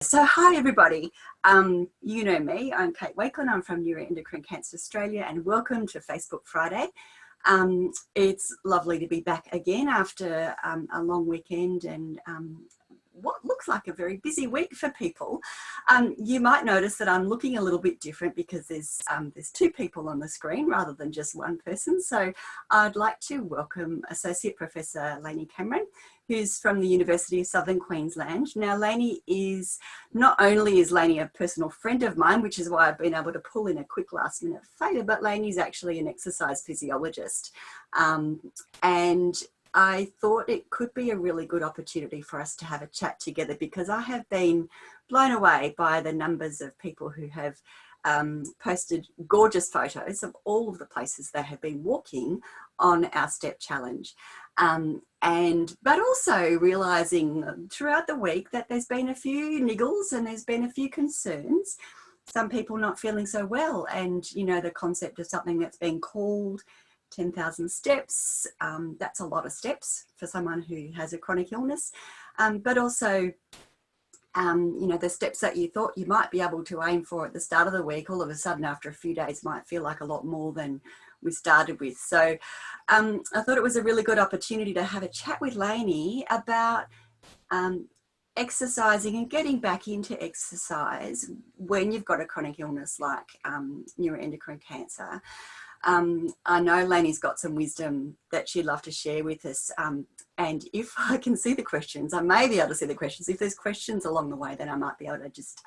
So hi everybody, you know me, I'm Kate Wakelin, I'm from Neuroendocrine Cancer Australia, and welcome to Facebook Friday. It's lovely to be back again after a long weekend and what looks like a very busy week for people. You might notice that I'm looking a little bit different because there's two people on the screen rather than just one person. So I'd like to welcome Associate Professor Lainie Cameron, who's from the University of Southern Queensland. Now, Lainie is, not only is Lainie a personal friend of mine, which is why I've been able to pull in a quick last minute favour, but Lainie's actually an exercise physiologist. And I thought it could be a really good opportunity for us to have a chat together, because I have been blown away by the numbers of people who have posted gorgeous photos of all of the places they have been walking on our step challenge. But also realising throughout the week that there's been a few niggles and there's been a few concerns, some people not feeling so well, and you know, the concept of something that's been called 10,000 steps, that's a lot of steps for someone who has a chronic illness, but also you know, the steps that you thought you might be able to aim for at the start of the week, all of a sudden after a few days might feel like a lot more than we started with. So I thought it was a really good opportunity to have a chat with Lainie about exercising and getting back into exercise when you've got a chronic illness like neuroendocrine cancer. I know Lainie's got some wisdom that she'd love to share with us. And if I can see the questions, I may be able to see the questions. If there's questions along the way, then I might be able to just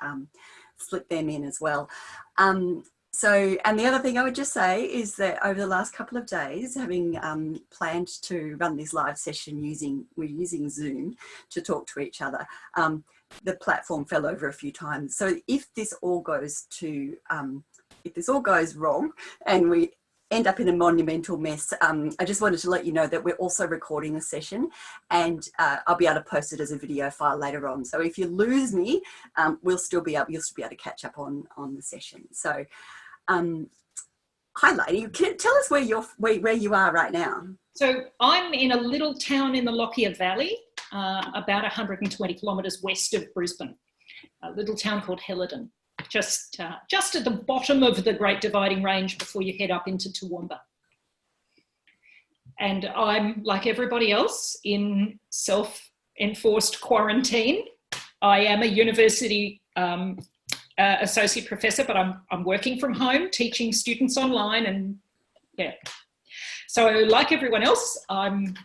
slip them in as well. And the other thing I would just say is that over the last couple of days, having planned to run this live session we're using Zoom to talk to each other, the platform fell over a few times. So if this all goes wrong and we end up in a monumental mess, I just wanted to let you know that we're also recording the session, and I'll be able to post it as a video file later on. So if you lose me, you'll still be able to catch up on the session. So hi Lainie, tell us where you are right now. So I'm in a little town in the Lockyer Valley, about 120 kilometres west of Brisbane, a little town called Helidon. Just at the bottom of the Great Dividing Range before you head up into Toowoomba. And I'm, like everybody else, in self-enforced quarantine. I am a university associate professor, but I'm working from home, teaching students online, and yeah. So like everyone else, I'm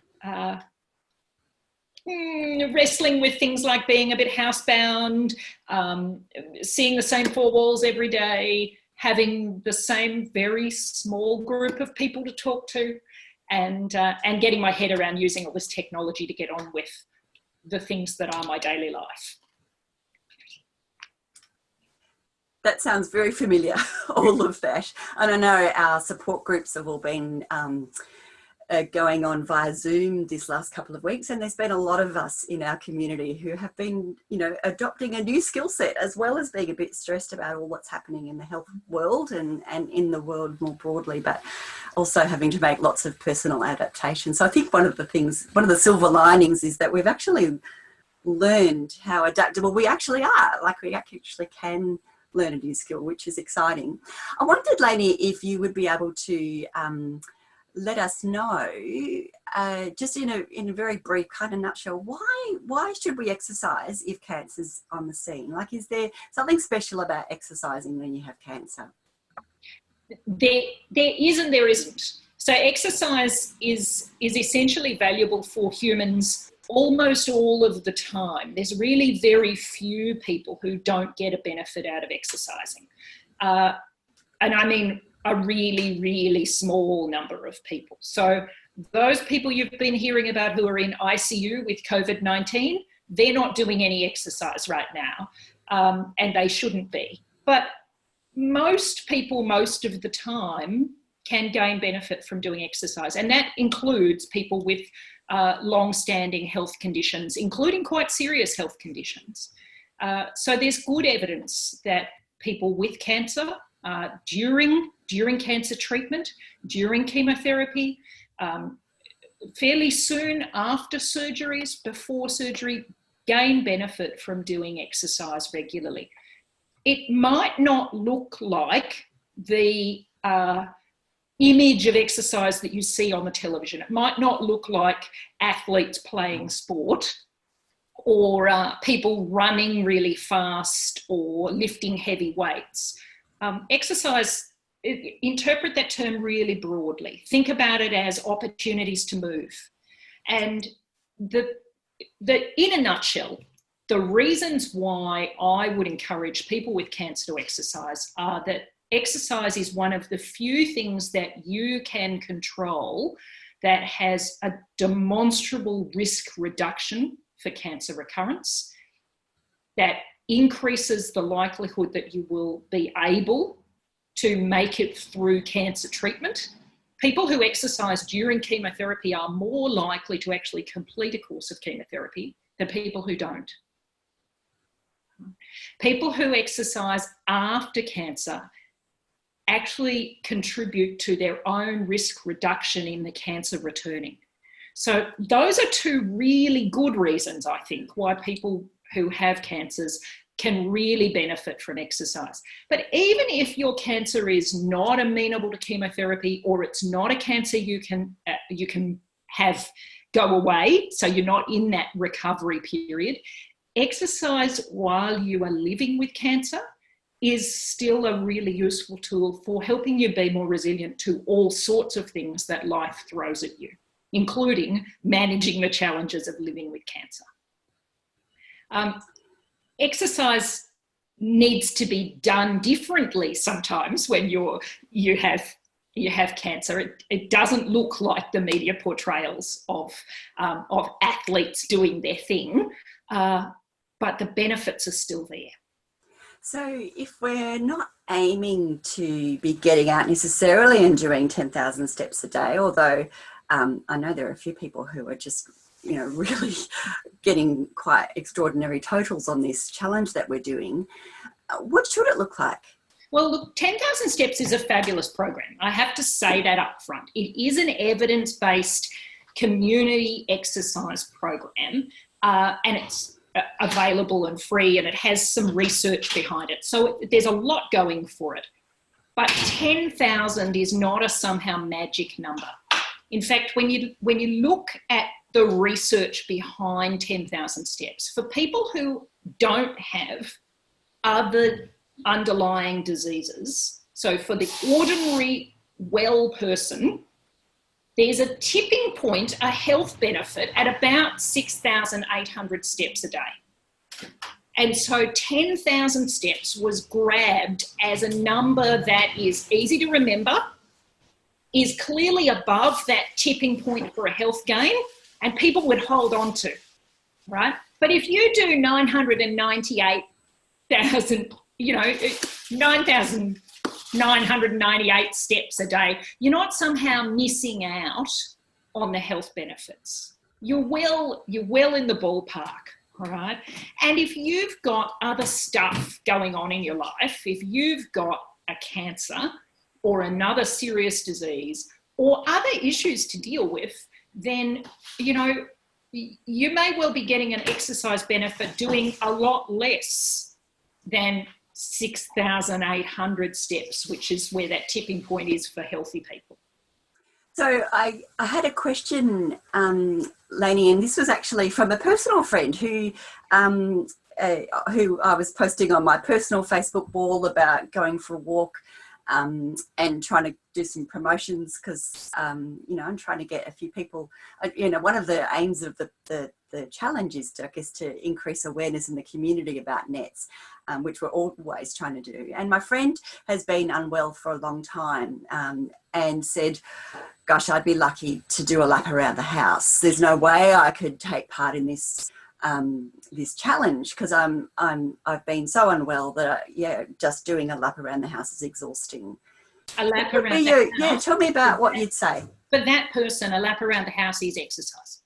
wrestling with things like being a bit housebound, seeing the same four walls every day, having the same very small group of people to talk to, and getting my head around using all this technology to get on with the things that are my daily life. That sounds very familiar, all of that. And I know our support groups have all been going on via Zoom this last couple of weeks, and there's been a lot of us in our community who have been, you know, adopting a new skill set, as well as being a bit stressed about all what's happening in the health world and in the world more broadly, but also having to make lots of personal adaptations. So I think one of the silver linings is that we've actually learned how adaptable we actually are. Like, we actually can learn a new skill, which is exciting. I wondered, Lainie, if you would be able to let us know, just in a very brief kind of nutshell, why should we exercise if cancer's on the scene? Like, is there something special about exercising when you have cancer? There is and there isn't. So exercise is essentially valuable for humans almost all of the time. There's really very few people who don't get a benefit out of exercising. And I mean a really, really small number of people. So those people you've been hearing about who are in ICU with COVID-19, they're not doing any exercise right now, and they shouldn't be. But most people, most of the time, can gain benefit from doing exercise. And that includes people with long-standing health conditions, including quite serious health conditions. So there's good evidence that people with cancer, during cancer treatment, during chemotherapy, fairly soon after surgeries, before surgery, gain benefit from doing exercise regularly. It might not look like the image of exercise that you see on the television. It might not look like athletes playing sport or people running really fast or lifting heavy weights. Exercise, interpret that term really broadly. Think about it as opportunities to move. And in a nutshell, the reasons why I would encourage people with cancer to exercise are that exercise is one of the few things that you can control that has a demonstrable risk reduction for cancer recurrence, that increases the likelihood that you will be able to make it through cancer treatment. People who exercise during chemotherapy are more likely to actually complete a course of chemotherapy than people who don't. People who exercise after cancer actually contribute to their own risk reduction in the cancer returning. So those are two really good reasons, I think, why people who have cancers can really benefit from exercise. But even if your cancer is not amenable to chemotherapy, or it's not a cancer you can have go away, so you're not in that recovery period, exercise while you are living with cancer is still a really useful tool for helping you be more resilient to all sorts of things that life throws at you, including managing the challenges of living with cancer. Exercise needs to be done differently sometimes when you have cancer. It doesn't look like the media portrayals of athletes doing their thing, but the benefits are still there. So if we're not aiming to be getting out necessarily and doing 10,000 steps a day, although I know there are a few people who are just, really getting quite extraordinary totals on this challenge that we're doing, what should it look like? Well, look, 10,000 steps is a fabulous program. I have to say that up front. It is an evidence-based community exercise program, and it's available and free, and it has some research behind it. So there's a lot going for it. But 10,000 is not a somehow magic number. In fact, when you look at the research behind 10,000 steps, for people who don't have other underlying diseases, so for the ordinary well person, there's a tipping point, a health benefit at about 6,800 steps a day. And so 10,000 steps was grabbed as a number that is easy to remember, is clearly above that tipping point for a health gain, and people would hold on to, right? But if you do 998,000, 9,998 steps a day, you're not somehow missing out on the health benefits. You're well in the ballpark, all right? And if you've got other stuff going on in your life, if you've got a cancer or another serious disease or other issues to deal with, then, you may well be getting an exercise benefit doing a lot less than 6,800 steps, which is where that tipping point is for healthy people. So I had a question, Lainie, and this was actually from a personal friend who I was posting on my personal Facebook wall about going for a walk and trying to do some promotions because, I'm trying to get a few people, one of the aims of the challenge is to, to increase awareness in the community about NETs, which we're always trying to do. And my friend has been unwell for a long time and said, gosh, I'd be lucky to do a lap around the house. There's no way I could take part in this this challenge because I've been so unwell that just doing a lap around the house is exhausting. A lap around the house. Yeah, tell me about what you'd say. For that person, a lap around the house is exercise.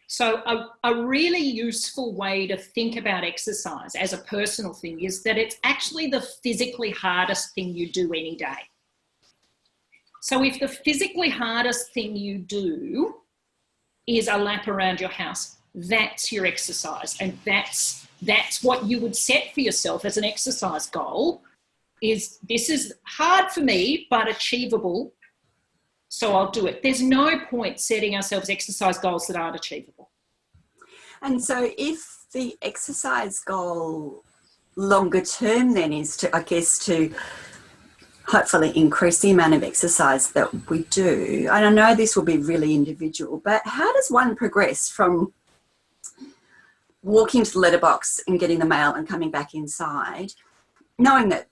So a really useful way to think about exercise as a personal thing is that it's actually the physically hardest thing you do any day. So if the physically hardest thing you do is a lap around your house, that's your exercise. And that's what you would set for yourself as an exercise goal, is this is hard for me, but achievable, so I'll do it. There's no point setting ourselves exercise goals that aren't achievable. And so if the exercise goal longer term then is to, I guess, to hopefully increase the amount of exercise that we do, and I know this will be really individual, but how does one progress from walking to the letterbox and getting the mail and coming back inside, knowing that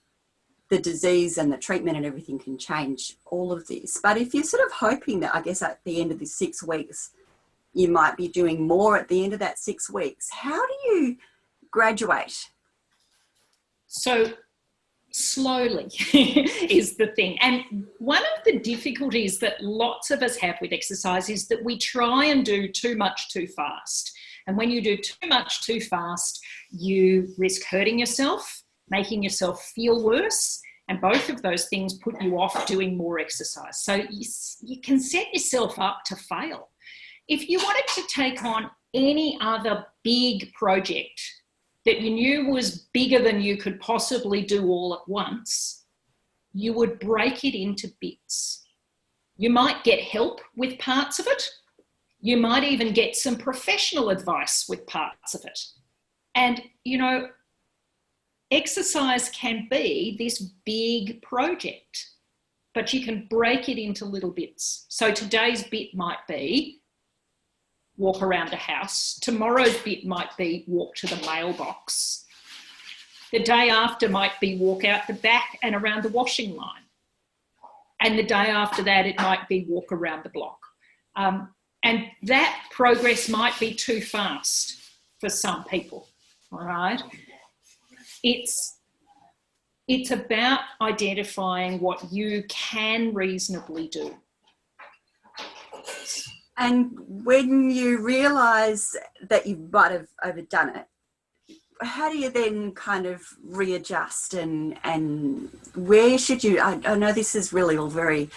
the disease and the treatment and everything can change all of this? But if you're sort of hoping that, I guess, at the end of the 6 weeks, you might be doing more at the end of that 6 weeks, how do you graduate? So slowly is the thing. And one of the difficulties that lots of us have with exercise is that we try and do too much too fast. And when you do too much too fast, you risk hurting yourself, making yourself feel worse, and both of those things put you off doing more exercise. So you can set yourself up to fail. If you wanted to take on any other big project that you knew was bigger than you could possibly do all at once, you would break it into bits. You might get help with parts of it. You might even get some professional advice with parts of it. And, you know, exercise can be this big project, but you can break it into little bits. So today's bit might be walk around a house. Tomorrow's bit might be walk to the mailbox. The day after might be walk out the back and around the washing line. And the day after that, it might be walk around the block. And that progress might be too fast for some people, all right? It's about identifying what you can reasonably do. And when you realise that you might have overdone it, how do you then kind of readjust and where should you, I know this is really all very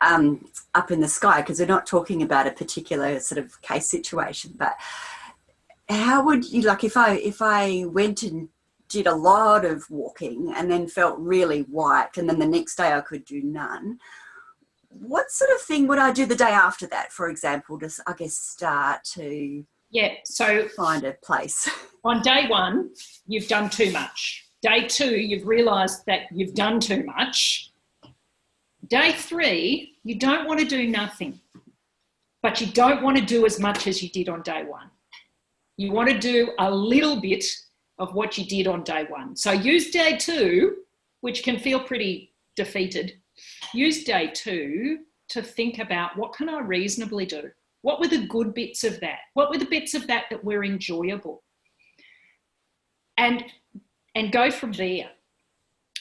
up in the sky because we're not talking about a particular sort of case situation, but how would you, like if I went and did a lot of walking and then felt really wiped and then the next day I could do none, what sort of thing would I do the day after that, for example, to, I guess, start to find a place? On day 1, you've done too much. Day 2, you've realised that you've done too much. Day 3, you don't want to do nothing, but you don't want to do as much as you did on day 1. You want to do a little bit of what you did on day 1. So use day 2, which can feel pretty defeated. Use day 2 to think about what can I reasonably do? What were the good bits of that? What were the bits of that that were enjoyable? And go from there.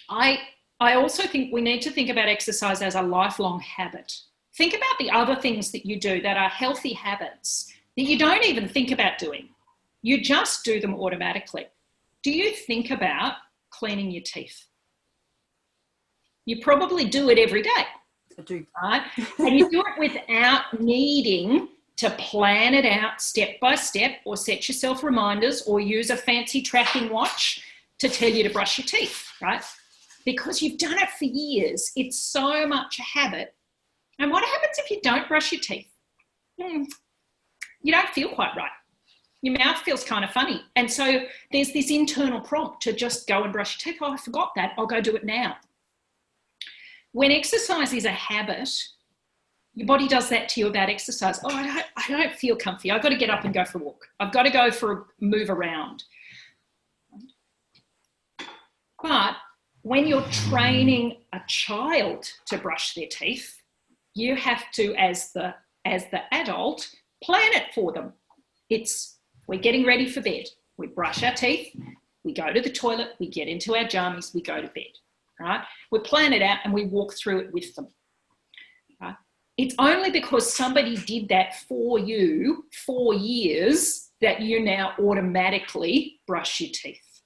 I also think we need to think about exercise as a lifelong habit. Think about the other things that you do that are healthy habits that you don't even think about doing. You just do them automatically. Do you think about cleaning your teeth? You probably do it every day. I do. Right? And you do it without needing to plan it out step by step or set yourself reminders or use a fancy tracking watch to tell you to brush your teeth, right? Because you've done it for years. It's so much a habit. And what happens if you don't brush your teeth? You don't feel quite right. Your mouth feels kind of funny. And so there's this internal prompt to just go and brush your teeth. Oh, I forgot that. I'll go do it now. When exercise is a habit, your body does that to you about exercise. Oh, I don't feel comfy. I've got to get up and go for a walk. I've got to go for a move around. But when you're training a child to brush their teeth, you have to, as the adult, plan it for them. We're getting ready for bed. We brush our teeth, we go to the toilet, we get into our jammies, we go to bed. Right? We plan it out and we walk through it with them. Right? It's only because somebody did that for you 4 years that you now automatically brush your teeth.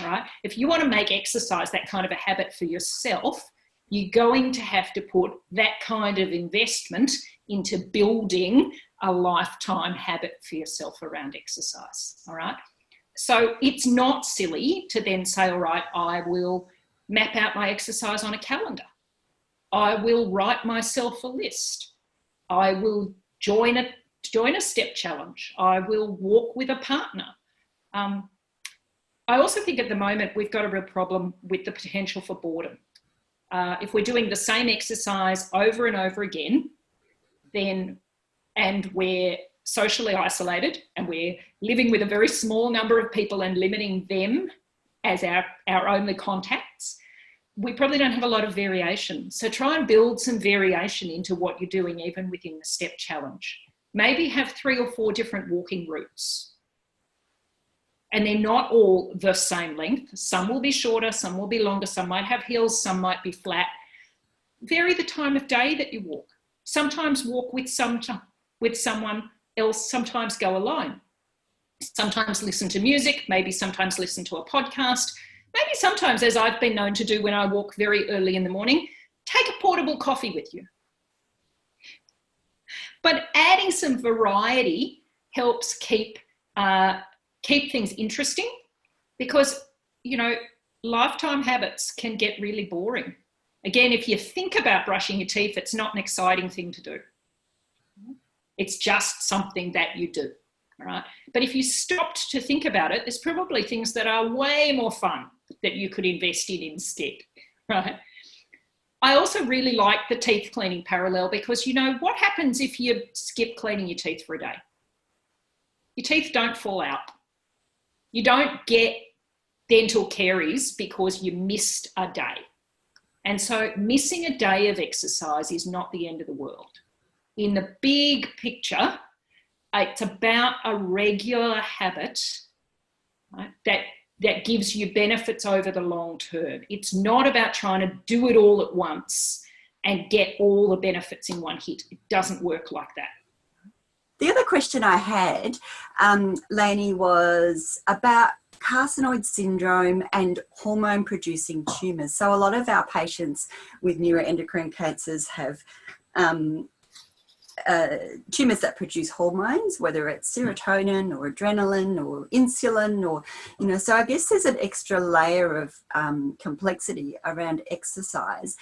Right? If you want to make exercise that kind of a habit for yourself, you're going to have to put that kind of investment into building a lifetime habit for yourself around exercise, all right? So it's not silly to then say, all right, I will map out my exercise on a calendar. I will write myself a list. I will join a step challenge. I will walk with a partner. I also think at the moment we've got a real problem with the potential for boredom. If we're doing the same exercise over and over again, and we're socially isolated and we're living with a very small number of people and limiting them as our only contacts, we probably don't have a lot of variation. So try and build some variation into what you're doing even within the step challenge. Maybe have 3 or 4 different walking routes. And they're not all the same length. Some will be shorter, some will be longer, some might have hills, some might be flat. Vary the time of day that you walk. Sometimes walk with someone else, sometimes go alone. Sometimes listen to music, maybe sometimes listen to a podcast. Maybe sometimes, as I've been known to do when I walk very early in the morning, take a portable coffee with you. But adding some variety helps keep things interesting because, you know, lifetime habits can get really boring. Again, if you think about brushing your teeth, it's not an exciting thing to do. It's just something that you do, all right? But if you stopped to think about it, there's probably things that are way more fun that you could invest in instead, right? I also really like the teeth cleaning parallel because, you know, what happens if you skip cleaning your teeth for a day? Your teeth don't fall out. You don't get dental caries because you missed a day. And so missing a day of exercise is not the end of the world. In the big picture, it's about a regular habit, right, that gives you benefits over the long term. It's not about trying to do it all at once and get all the benefits in one hit. It doesn't work like that. The other question I had, Lainie, was about carcinoid syndrome and hormone-producing tumours. So a lot of our patients with neuroendocrine cancers have tumours that produce hormones, whether it's serotonin or adrenaline or insulin, or, you know, so I guess there's an extra layer of complexity around exercise.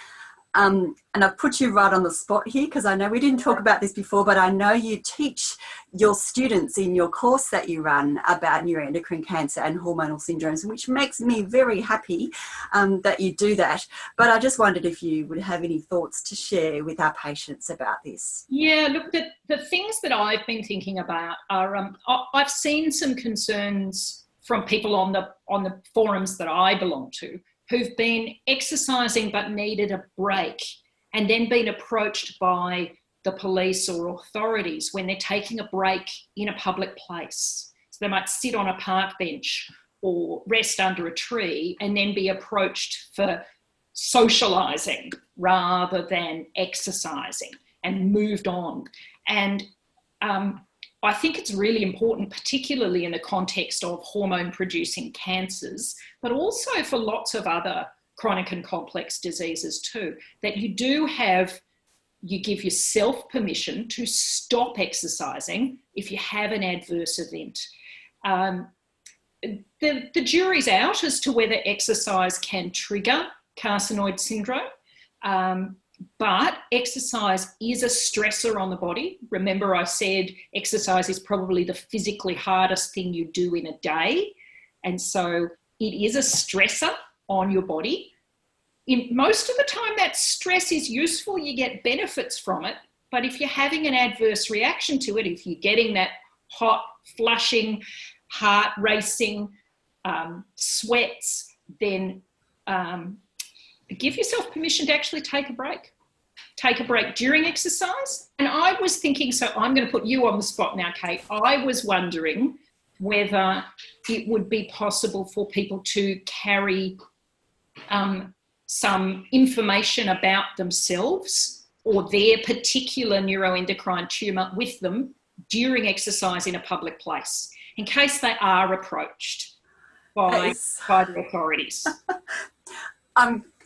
And I've put you right on the spot here because I know we didn't talk about this before, but I know you teach your students in your course that you run about neuroendocrine cancer and hormonal syndromes, which makes me very happy that you do that. But I just wondered if you would have any thoughts to share with our patients about this. Yeah, look, the things that I've been thinking about are, I've seen some concerns from people on the forums that I belong to, who've been exercising but needed a break and then been approached by the police or authorities when they're taking a break in a public place. So they might sit on a park bench or rest under a tree and then be approached for socialising rather than exercising and moved on. And I think it's really important, particularly in the context of hormone-producing cancers, but also for lots of other chronic and complex diseases too, that you give yourself permission to stop exercising if you have an adverse event. The jury's out as to whether exercise can trigger carcinoid syndrome. But exercise is a stressor on the body. Remember, I said exercise is probably the physically hardest thing you do in a day. And so it is a stressor on your body. Most of the time, that stress is useful. You get benefits from it. But if you're having an adverse reaction to it, if you're getting that hot, flushing, heart racing, sweats, then give yourself permission to actually take a break. Take a break during exercise. And I was thinking, so I'm going to put you on the spot now, Kate. I was wondering whether it would be possible for people to carry some information about themselves or their particular neuroendocrine tumour with them during exercise in a public place, in case they are approached by the authorities.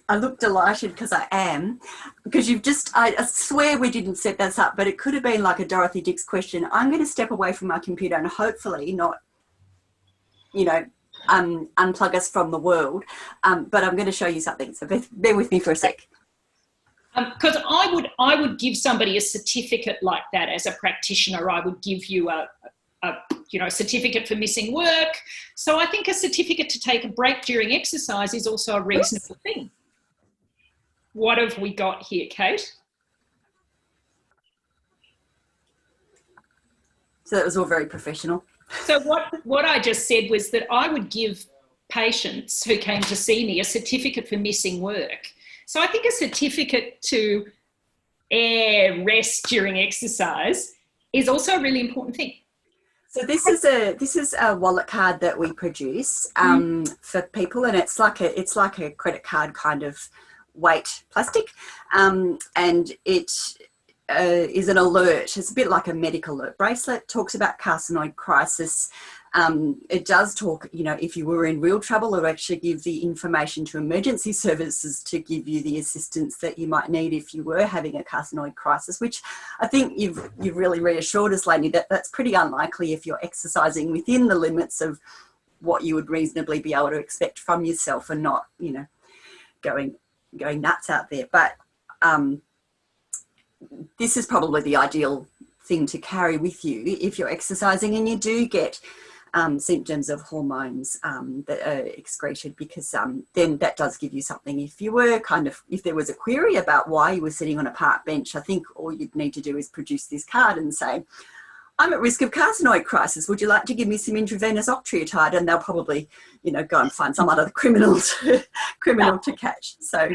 I look delighted because I am, because you've just, I swear we didn't set this up, but it could have been like a Dorothy Dix question. I'm going to step away from my computer and hopefully not, unplug us from the world, but I'm going to show you something. So bear with me for a sec. Because I would give somebody a certificate like that as a practitioner. I would give you a certificate for missing work. So I think a certificate to take a break during exercise is also a reasonable thing. What have we got here, Kate? So that was all very professional. So what I just said was that I would give patients who came to see me a certificate for missing work. So I think a certificate to rest during exercise is also a really important thing. So this is a wallet card that we produce for people, and it's like a credit card kind of weight plastic, and it is an alert. It's a bit like a medical alert bracelet. Talks about carcinoid crisis. It does talk, if you were in real trouble, it will actually give the information to emergency services to give you the assistance that you might need if you were having a carcinoid crisis, which I think you've really reassured us, Lainie, that that's pretty unlikely if you're exercising within the limits of what you would reasonably be able to expect from yourself and not, going nuts out there. But this is probably the ideal thing to carry with you if you're exercising and you do get symptoms of hormones that are excreted, because then that does give you something. If you were if there was a query about why you were sitting on a park bench, I think all you'd need to do is produce this card and say, I'm at risk of carcinoid crisis. Would you like to give me some intravenous octreotide? And they'll probably, go and find some other criminal to catch. So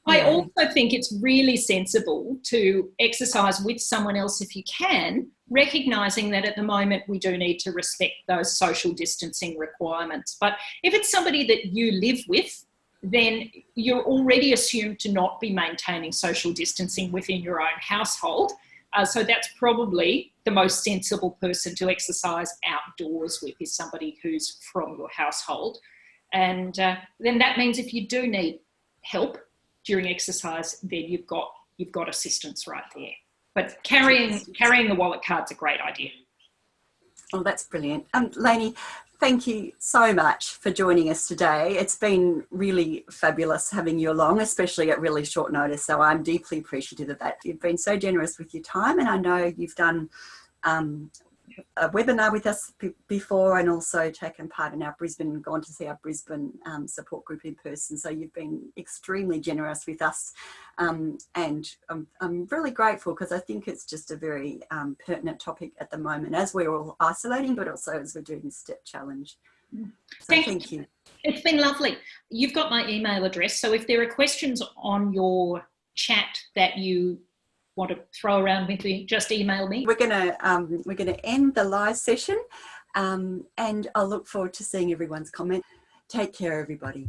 I also think it's really sensible to exercise with someone else if you can, recognising that at the moment we do need to respect those social distancing requirements. But if it's somebody that you live with, then you're already assumed to not be maintaining social distancing within your own household. So that's probably the most sensible person to exercise outdoors with, is somebody who's from your household. And then that means if you do need help during exercise, then you've got assistance right there. But carrying the wallet card's a great idea. Oh, that's brilliant. Lainie, thank you so much for joining us today. It's been really fabulous having you along, especially at really short notice. So I'm deeply appreciative of that. You've been so generous with your time, and I know you've done a webinar with us before, and also taken part in gone to see our Brisbane support group in person. So you've been extremely generous with us, and I'm really grateful, because I think it's just a very pertinent topic at the moment as we're all isolating, but also as we're doing this step challenge. So thank you. It's been lovely. You've got my email address, so if there are questions on your chat that you want to throw around with me, just email me. We're gonna end the live session, and I'll look forward to seeing everyone's comment. Take care, everybody.